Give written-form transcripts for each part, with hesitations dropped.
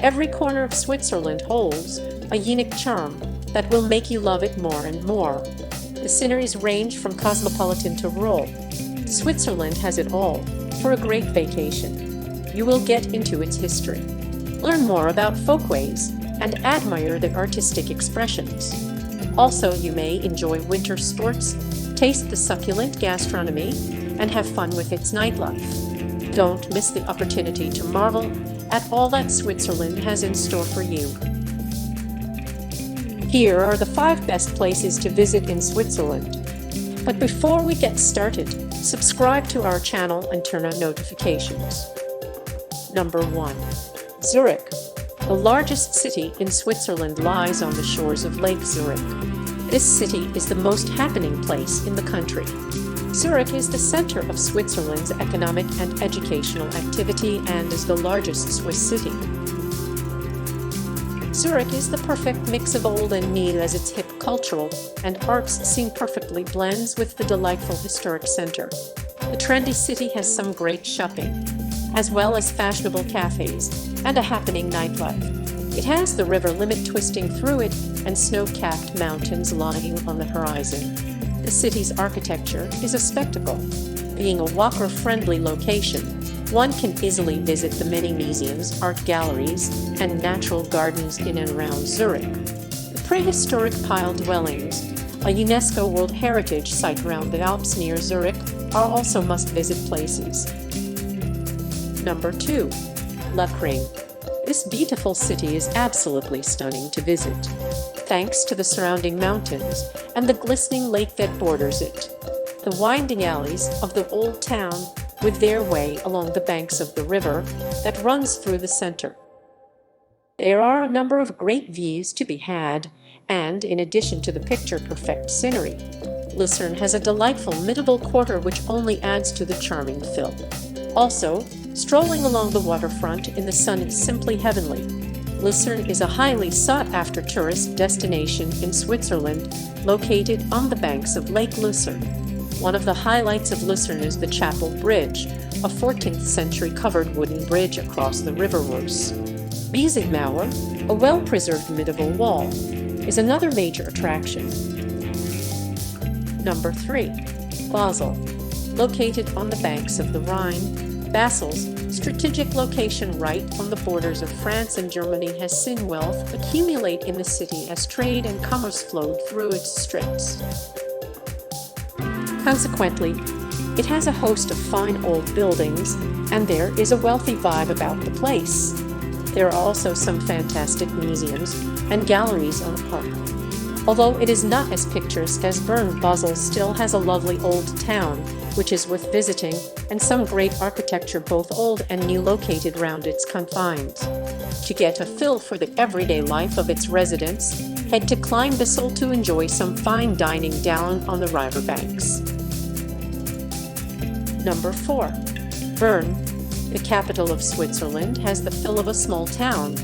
Every corner of Switzerland holds a unique charm that will make you love it more and more. The sceneries range from cosmopolitan to rural. Switzerland has it all for a great vacation. You will get into its history, learn more about folkways, and admire the artistic expressions. Also, you may enjoy winter sports, taste the succulent gastronomy, and have fun with its nightlife. Don't miss the opportunity to marvel at all that Switzerland has in store for you. Here are the 5 best places to visit in Switzerland. But before we get started, subscribe to our channel and turn on notifications. Number 1. Zurich. The largest city in Switzerland lies on the shores of Lake Zurich. This city is the most happening place in the country. Zurich is the center of Switzerland's economic and educational activity and is the largest Swiss city. Zurich is the perfect mix of old and new as its hip cultural and arts scene perfectly blends with the delightful historic center. The trendy city has some great shopping, as well as fashionable cafes and a happening nightlife. It has the river limit twisting through it and snow-capped mountains lying on the horizon. The city's architecture is a spectacle. Being a walker-friendly location, one can easily visit the many museums, art galleries, and natural gardens in and around Zurich. The prehistoric pile dwellings, a UNESCO World Heritage Site around the Alps near Zurich, are also must-visit places. Number 2. Lucerne. This beautiful city is absolutely stunning to visit, thanks to the surrounding mountains and the glistening lake that borders it. The winding alleys of the old town with their way along the banks of the river that runs through the center. There are a number of great views to be had, and in addition to the picture-perfect scenery, Lucerne has a delightful middle quarter which only adds to the charming feel. Also, strolling along the waterfront in the sun is simply heavenly. Lucerne is a highly sought-after tourist destination in Switzerland, located on the banks of Lake Lucerne. One of the highlights of Lucerne is the Chapel Bridge, a 14th century covered wooden bridge across the River Reuss. Mauer, a well-preserved medieval wall, is another major attraction. Number 3. Basel. Located on the banks of the Rhine, Basel's strategic location right on the borders of France and Germany has seen wealth accumulate in the city as trade and commerce flowed through its streets. Consequently, it has a host of fine old buildings, and there is a wealthy vibe about the place. There are also some fantastic museums and galleries on the park. Although it is not as picturesque as Bern, Basel still has a lovely old town, which is worth visiting, and some great architecture both old and new located around its confines. To get a feel for the everyday life of its residents, head to Klein Basel to enjoy some fine dining down on the river banks. Number 4. Bern, the capital of Switzerland, has the feel of a small town.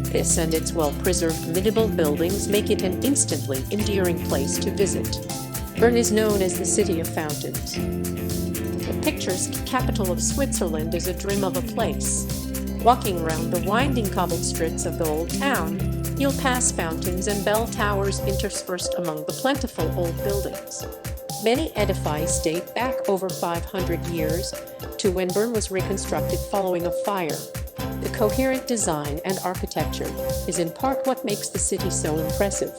This and its well-preserved medieval buildings make it an instantly endearing place to visit. Bern is known as the City of Fountains. The picturesque capital of Switzerland is a dream of a place. Walking around the winding cobbled streets of the old town, you'll pass fountains and bell towers interspersed among the plentiful old buildings. Many edifices date back over 500 years to when Bern was reconstructed following a fire. The coherent design and architecture is in part what makes the city so impressive.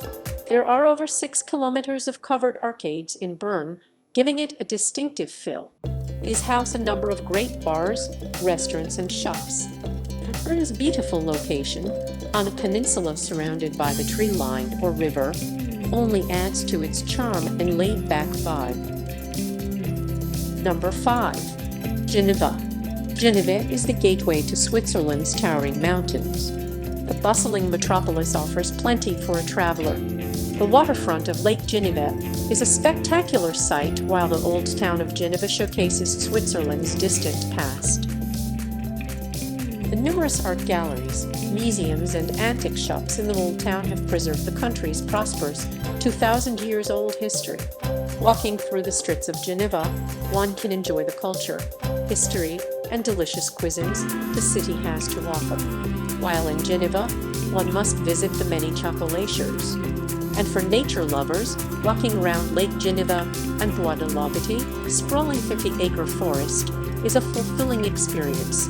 There are over 6 kilometers of covered arcades in Bern, giving it a distinctive feel. These house a number of great bars, restaurants, and shops. Bern's beautiful location, on a peninsula surrounded by the tree-lined or river, only adds to its charm and laid-back vibe. Number 5. Geneva. Geneva is the gateway to Switzerland's towering mountains. The bustling metropolis offers plenty for a traveler. The waterfront of Lake Geneva is a spectacular sight, while the old town of Geneva showcases Switzerland's distant past. The numerous art galleries, museums, and antique shops in the old town have preserved the country's prosperous 2,000-years-old history. Walking through the streets of Geneva, one can enjoy the culture, history, and delicious cuisines the city has to offer. while in Geneva, one must visit the many glaciers. And for nature lovers, walking around Lake Geneva and Bois de l'Aubette, sprawling 50-acre forest, is a fulfilling experience.